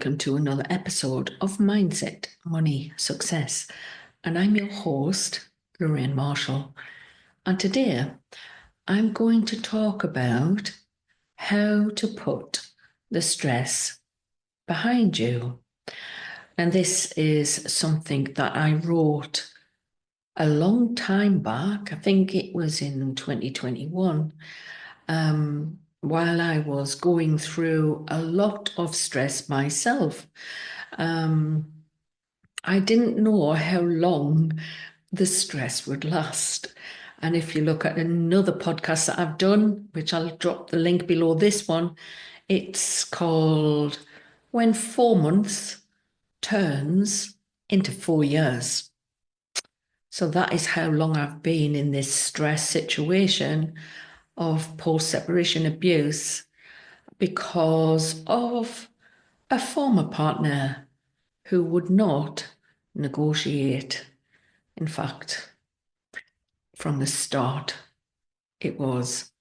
welcome to another episode of Mindset, Money, Success. And I'm your host, Loraine Marshall. And today I'm going to talk about how to put the stress behind you. And this is something that I wrote a long time back. I think it was in 2021. While I was going through a lot of stress myself. I didn't know how long the stress would last. And if you look at another podcast that I've done, which I'll drop the link below this one, it's called When 4 Months Turns into 4 Years. So that is how long I've been in this stress situation of post-separation abuse because of a former partner who would not negotiate. In fact, from the start, it was,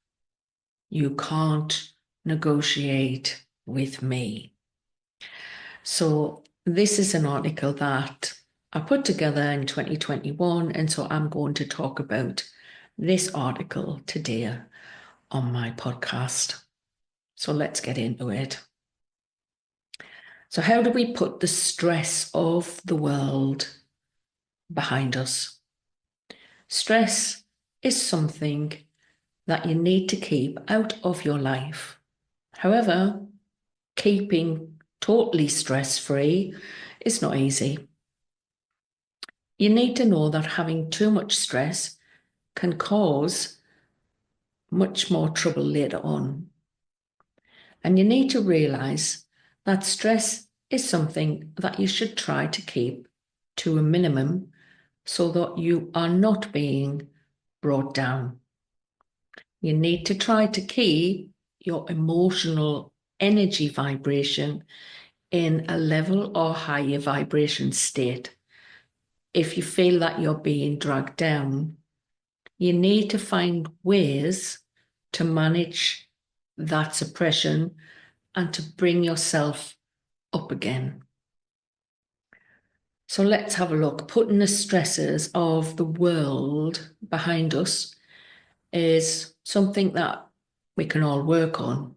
you can't negotiate with me. So this is an article that I put together in 2021, and so I'm going to talk about this article today on my podcast. So let's get into it. So how do we put the stress of the world behind us? Stress is something that you need to keep out of your life. However, keeping totally stress-free is not easy. You need to know that having too much stress can cause much more trouble later on. And you need to realize that stress is something that you should try to keep to a minimum so that you are not being brought down. You need to try to keep your emotional energy vibration in a level or higher vibration state. If you feel that you're being dragged down, you need to find ways to manage that suppression and to bring yourself up again. So let's have a look. Putting the stresses of the world behind us is something that we can all work on.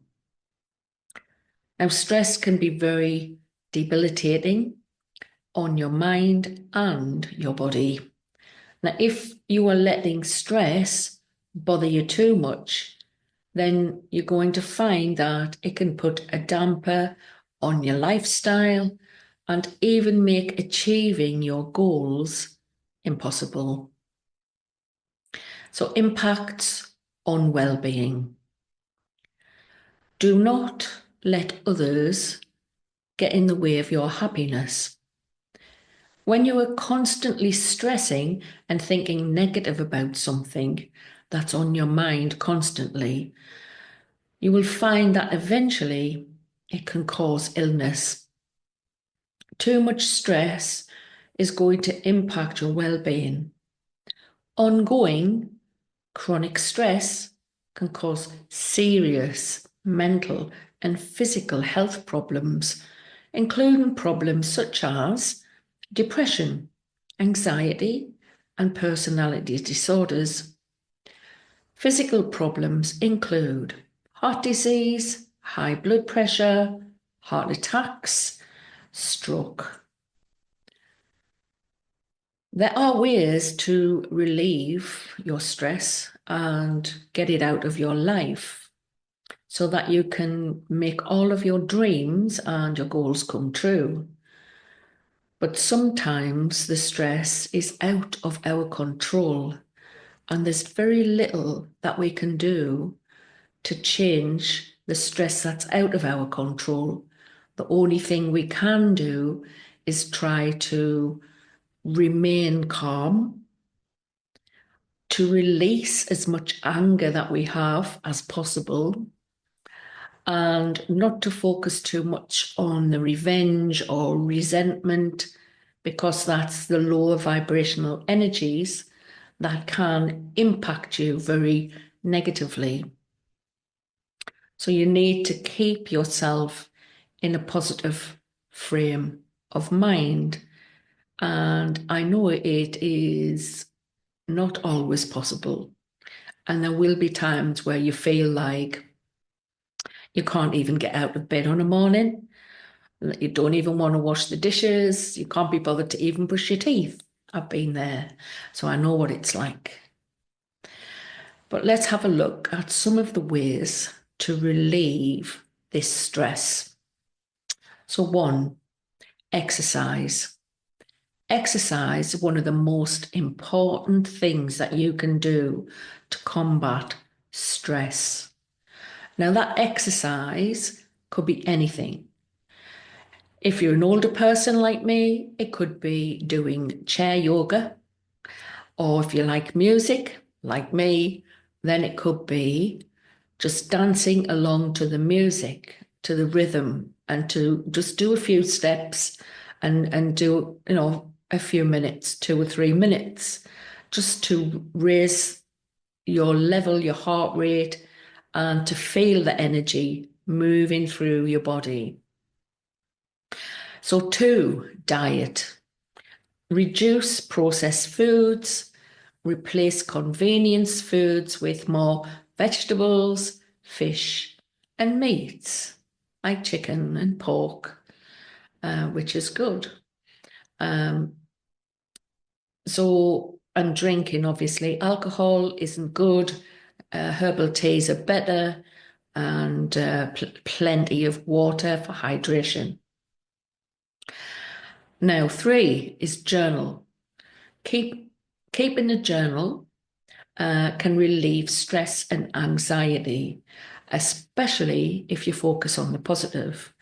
Now, stress can be very debilitating on your mind and your body. Now, if you are letting stress bother you too much, then you're going to find that it can put a damper on your lifestyle and even make achieving your goals impossible. So, impacts on well-being. Do not let others get in the way of your happiness. When you are constantly stressing and thinking negative about something that's on your mind constantly, you will find that eventually it can cause illness. Too much stress is going to impact your well-being. Ongoing chronic stress can cause serious mental and physical health problems, including problems such as depression, anxiety, and personality disorders. Physical problems include heart disease, high blood pressure, heart attacks, stroke. There are ways to relieve your stress and get it out of your life so that you can make all of your dreams and your goals come true. But sometimes the stress is out of our control, and there's very little that we can do to change the stress that's out of our control. The only thing we can do is try to remain calm, to release as much anger that we have as possible, and not to focus too much on the revenge or resentment, because that's the lower vibrational energies that can impact you very negatively. So you need to keep yourself in a positive frame of mind. And I know it is not always possible. And there will be times where you feel like you can't even get out of bed on a morning. You don't even want to wash the dishes. You can't be bothered to even brush your teeth. I've been there, so I know what it's like. But let's have a look at some of the ways to relieve this stress. So, one, exercise. Exercise is one of the most important things that you can do to combat stress. Now, that exercise could be anything. If you're an older person like me, it could be doing chair yoga. Or if you like music, like me, then it could be just dancing along to the music, to the rhythm, and to just do a few steps and do, a few minutes, 2 or 3 minutes, just to raise your level, your heart rate, and to feel the energy moving through your body. So, two, diet. Reduce processed foods, replace convenience foods with more vegetables, fish, and meats, like chicken and pork, which is good. And drinking, obviously, alcohol isn't good. Herbal teas are better, and plenty of water for hydration. Now, three is journal. Keeping a journal can relieve stress and anxiety, especially if you focus on the positive.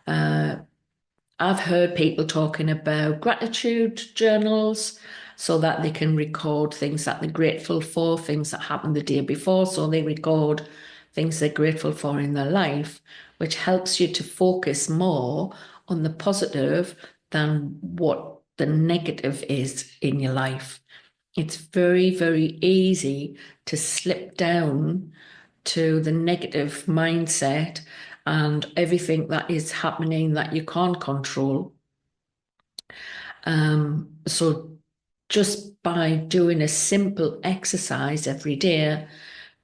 I've heard people talking about gratitude journals so that they can record things that they're grateful for, things that happened the day before. So they record things they're grateful for in their life, which helps you to focus more on the positive than what the negative is in your life. It's very, very easy to slip down to the negative mindset and everything that is happening that you can't control. So just by doing a simple exercise every day,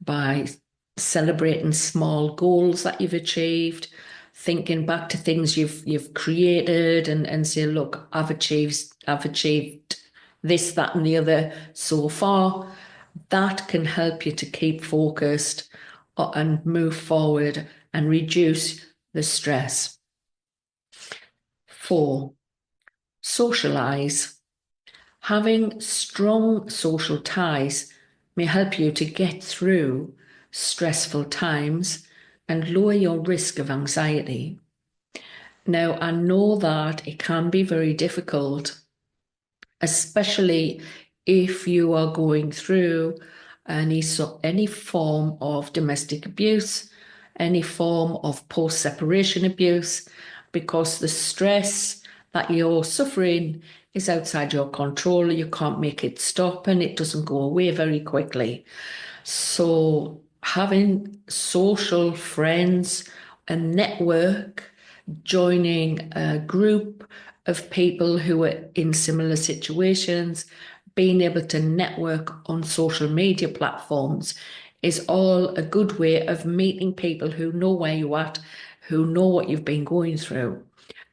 by celebrating small goals that you've achieved, thinking back to things you've created and say, look, I've achieved this, that, and the other so far, that can help you to keep focused and move forward and reduce the stress. 4, socialize. Having strong social ties may help you to get through stressful times and lower your risk of anxiety. Now, I know that it can be very difficult, especially if you are going through any form of domestic abuse, any form of post-separation abuse, because the stress that you're suffering is outside your control. You can't make it stop and it doesn't go away very quickly. So having social friends, a network, joining a group of people who are in similar situations, being able to network on social media platforms is all a good way of meeting people who know where you're at, who know what you've been going through.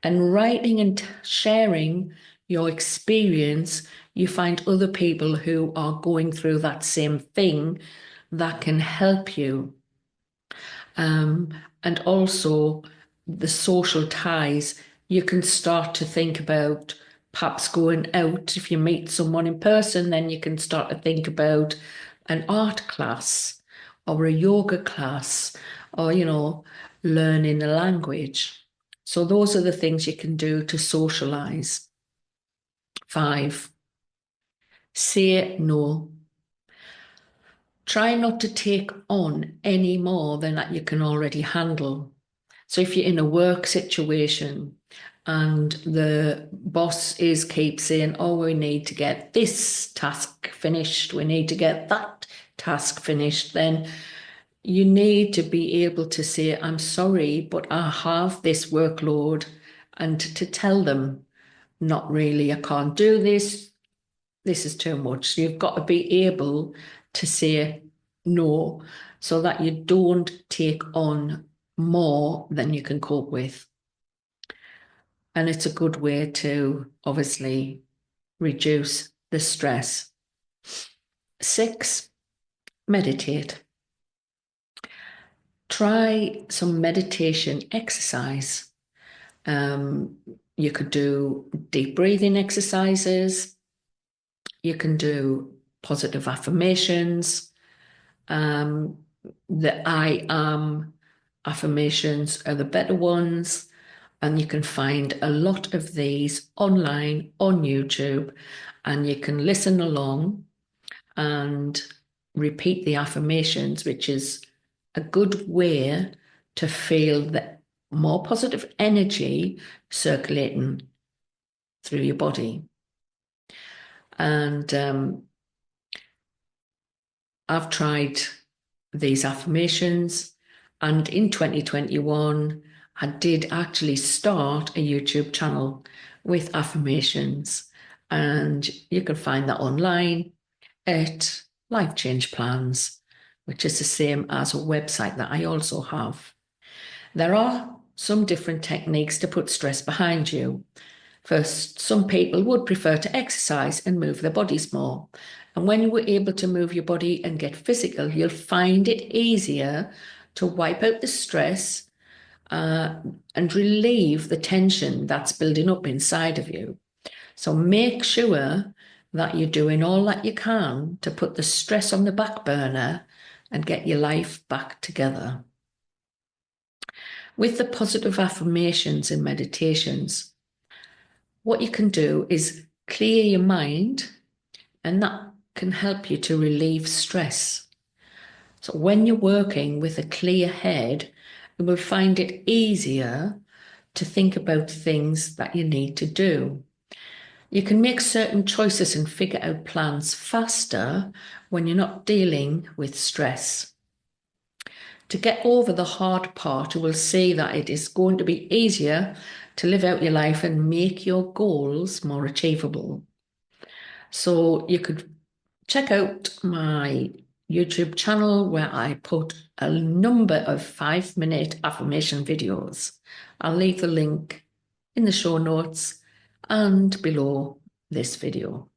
And writing and sharing your experience, you find other people who are going through that same thing that can help you. And also the social ties, you can start to think about perhaps going out. If you meet someone in person, then you can start to think about an art class or a yoga class or, learning a language. So those are the things you can do to socialize. 5, say no. Try not to take on any more than that you can already handle. So if you're in a work situation and the boss keeps saying, oh, we need to get this task finished, we need to get that task finished, then you need to be able to say, I'm sorry, but I have this workload and to tell them, not really, I can't do this. This is too much. So you've got to be able to say no so that you don't take on more than you can cope with. And it's a good way to obviously reduce the stress. 6, meditate. Try some meditation exercise. You could do deep breathing exercises. You can do positive affirmations. The I am affirmations are the better ones. And you can find a lot of these online on YouTube, and you can listen along and repeat the affirmations, which is a good way to feel the more positive energy circulating through your body. And I've tried these affirmations, and in 2021, I did actually start a YouTube channel with affirmations, and you can find that online at Life Change Plans, which is the same as a website that I also have. There are some different techniques to put stress behind you. First, some people would prefer to exercise and move their bodies more. And when you were able to move your body and get physical, you'll find it easier to wipe out the stress and relieve the tension that's building up inside of you. So make sure that you're doing all that you can to put the stress on the back burner and get your life back together. With the positive affirmations and meditations, what you can do is clear your mind, and that can help you to relieve stress. So when you're working with a clear head, you will find it easier to think about things that you need to do. You can make certain choices and figure out plans faster when you're not dealing with stress. To get over the hard part, you will see that it is going to be easier to live out your life and make your goals more achievable. So you could check out my YouTube channel where I put a number of 5-minute affirmation videos. I'll leave the link in the show notes and below this video.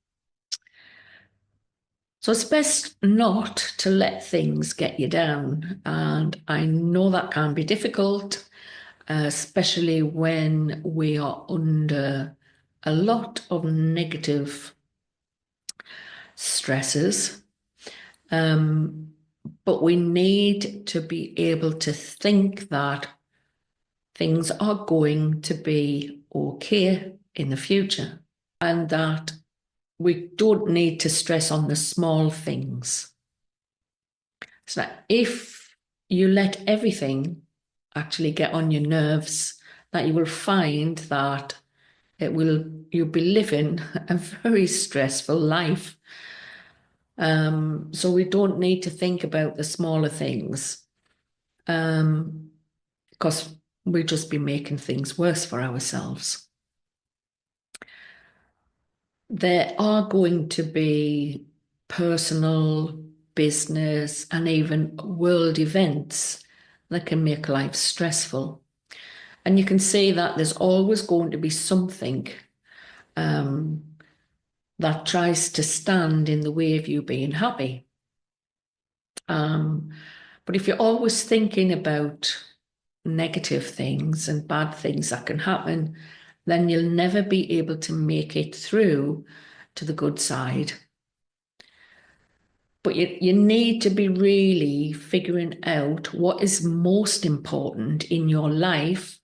So it's best not to let things get you down. And I know that can be difficult, especially when we are under a lot of negative stresses. But we need to be able to think that things are going to be okay in the future, and that we don't need to stress on the small things. So that if you let everything actually get on your nerves, that you will find that you'll be living a very stressful life. So we don't need to think about the smaller things, because we'll just be making things worse for ourselves. There are going to be personal, business, and even world events that can make life stressful. And you can see that there's always going to be something that tries to stand in the way of you being happy. But if you're always thinking about negative things and bad things that can happen, then you'll never be able to make it through to the good side. But you need to be really figuring out what is most important in your life,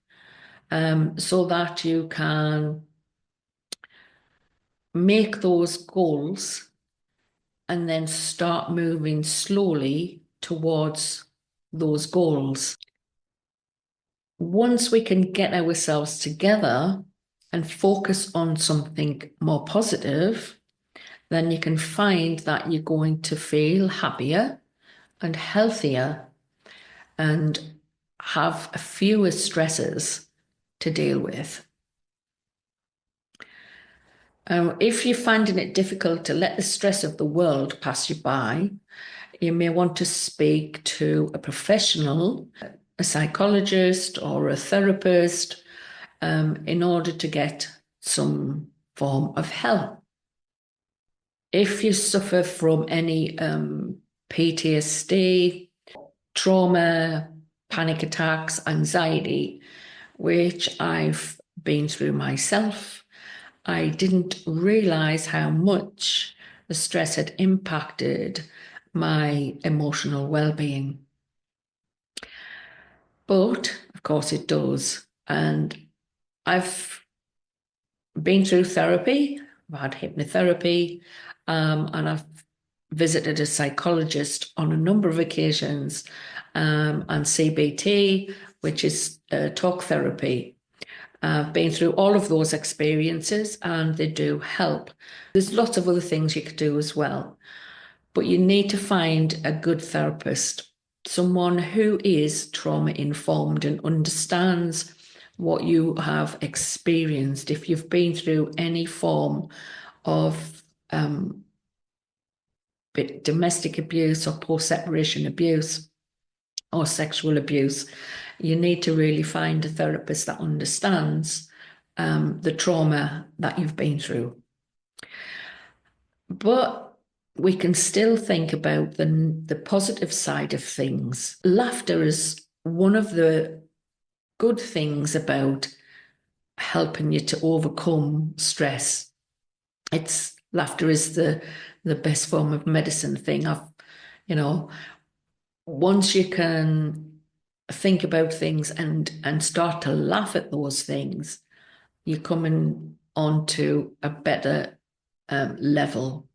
so that you can make those goals and then start moving slowly towards those goals. Once we can get ourselves together and focus on something more positive, then you can find that you're going to feel happier and healthier and have fewer stresses to deal with. If you're finding it difficult to let the stress of the world pass you by, you may want to speak to a professional, a psychologist or a therapist, in order to get some form of help. If you suffer from any PTSD, trauma, panic attacks, anxiety, which I've been through myself, I didn't realize how much the stress had impacted my emotional well-being. But of course it does. And I've been through therapy, I've had hypnotherapy, and I've visited a psychologist on a number of occasions, and CBT, which is talk therapy. I've been through all of those experiences and they do help. There's lots of other things you could do as well, but you need to find a good therapist, someone who is trauma informed and understands what you have experienced. If you've been through any form of domestic abuse or post-separation abuse or sexual abuse, you need to really find a therapist that understands the trauma that you've been through. But we can still think about the positive side of things. Laughter is one of the good things about helping you to overcome stress. Laughter is the best form of medicine thing. Once you can think about things and start to laugh at those things, you're coming onto a better level.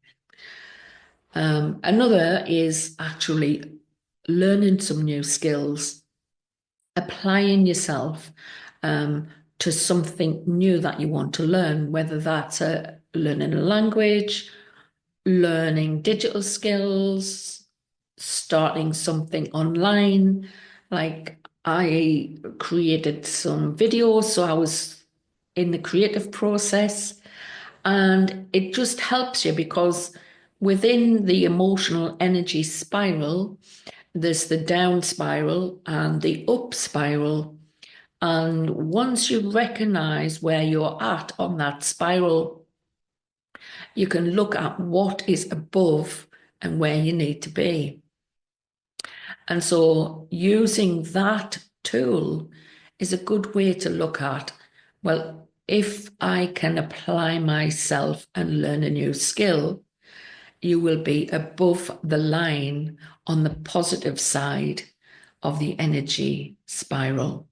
Another is actually learning some new skills, applying yourself to something new that you want to learn, whether that's learning a language, learning digital skills, starting something online. Like I created some videos, so I was in the creative process, and it just helps you because within the emotional energy spiral, there's the down spiral and the up spiral. And once you recognize where you're at on that spiral, you can look at what is above and where you need to be. And so using that tool is a good way to look at, well, if I can apply myself and learn a new skill, you will be above the line on the positive side of the energy spiral.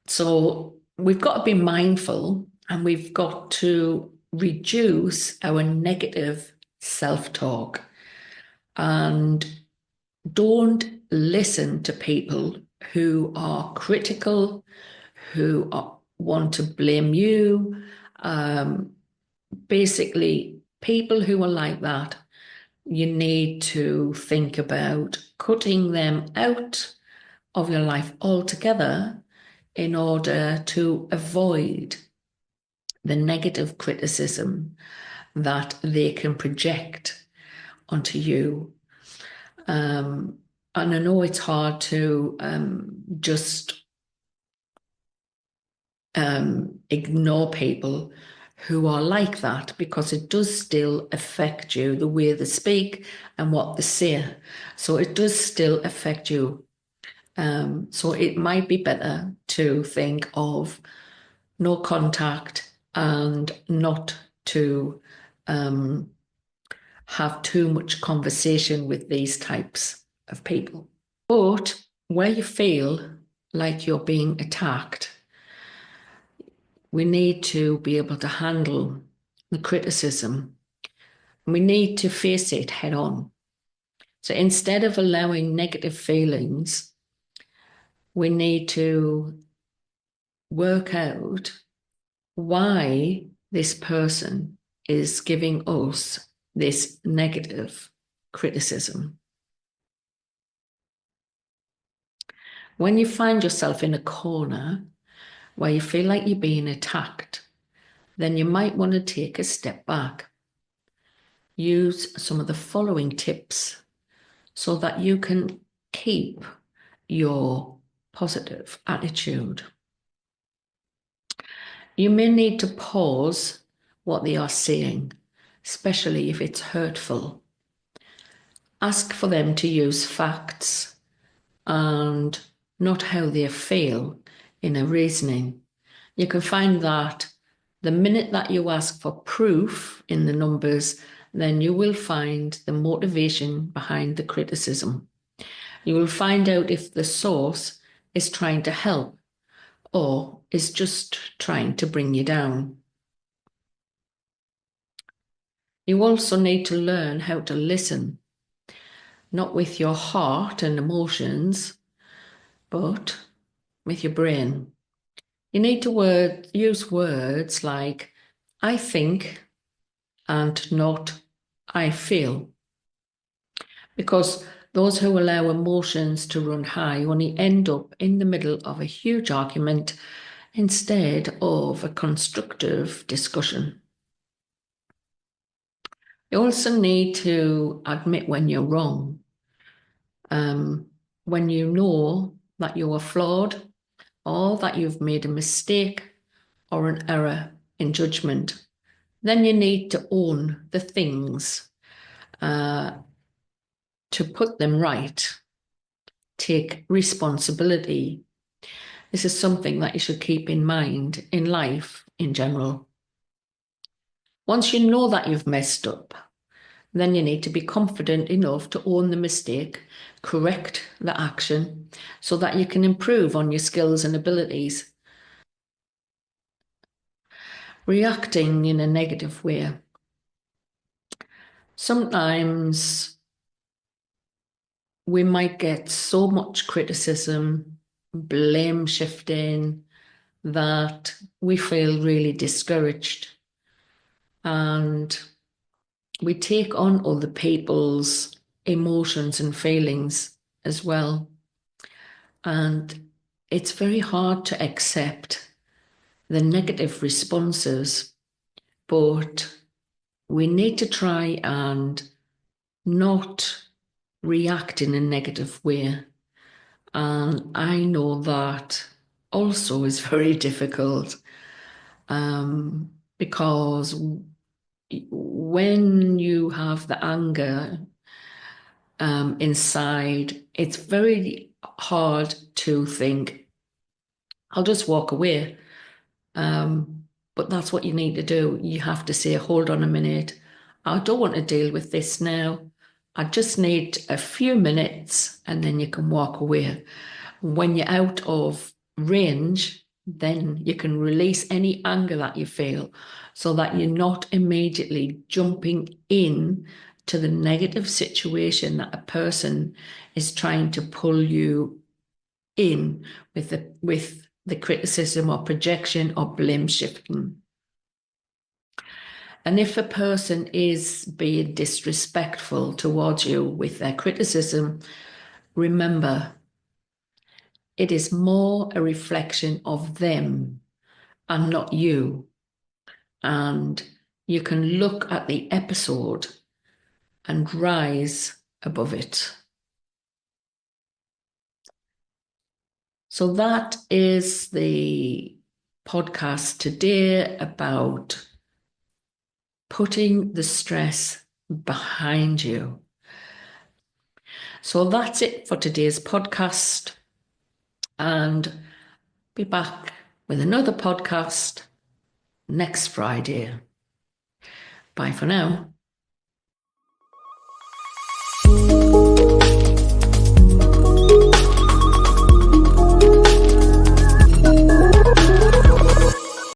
So we've got to be mindful and we've got to reduce our negative self-talk, and don't listen to people who are critical, who want to blame you. Basically, people who are like that, you need to think about cutting them out of your life altogether in order to avoid the negative criticism that they can project onto you. And I know it's hard to just ignore people who are like that, because it does still affect you, the way they speak and what they say. So it does still affect you. So it might be better to think of no contact and not to have too much conversation with these types of people. But where you feel like you're being attacked, we need to be able to handle the criticism. We need to face it head on. So instead of allowing negative feelings, we need to work out why this person is giving us this negative criticism. When you find yourself in a corner where you feel like you're being attacked, then you might want to take a step back. Use some of the following tips so that you can keep your positive attitude. You may need to pause what they are saying, especially if it's hurtful. Ask for them to use facts and not how they feel in a reasoning. You can find that the minute that you ask for proof in the numbers, then you will find the motivation behind the criticism. You will find out if the source is trying to help or is just trying to bring you down. You also need to learn how to listen, not with your heart and emotions, but with your brain. You need to use words like I think and not I feel. Because those who allow emotions to run high only end up in the middle of a huge argument instead of a constructive discussion. You also need to admit when you're wrong. When you know that you are flawed or that you've made a mistake or an error in judgment, then you need to own the things to put them right. Take responsibility. This is something that you should keep in mind in life in general. Once you know that you've messed up, then you need to be confident enough to own the mistake, correct the action, so that you can improve on your skills and abilities. Reacting in a negative way. Sometimes we might get so much criticism, blame shifting, that we feel really discouraged. And we take on other people's emotions and feelings as well. And it's very hard to accept the negative responses, but we need to try and not react in a negative way. And I know that also is very difficult because when you have the anger inside, it's very hard to think, I'll just walk away. But that's what you need to do. You have to say, hold on a minute. I don't want to deal with this now. I just need a few minutes and then you can walk away. When you're out of range, then you can release any anger that you feel so that you're not immediately jumping in to the negative situation that a person is trying to pull you in with the criticism or projection or blame shifting. And if a person is being disrespectful towards you with their criticism, remember, it is more a reflection of them and not you. And you can look at the episode and rise above it. So that is the podcast today about putting the stress behind you. So that's it for today's podcast. And be back with another podcast next Friday. Bye for now.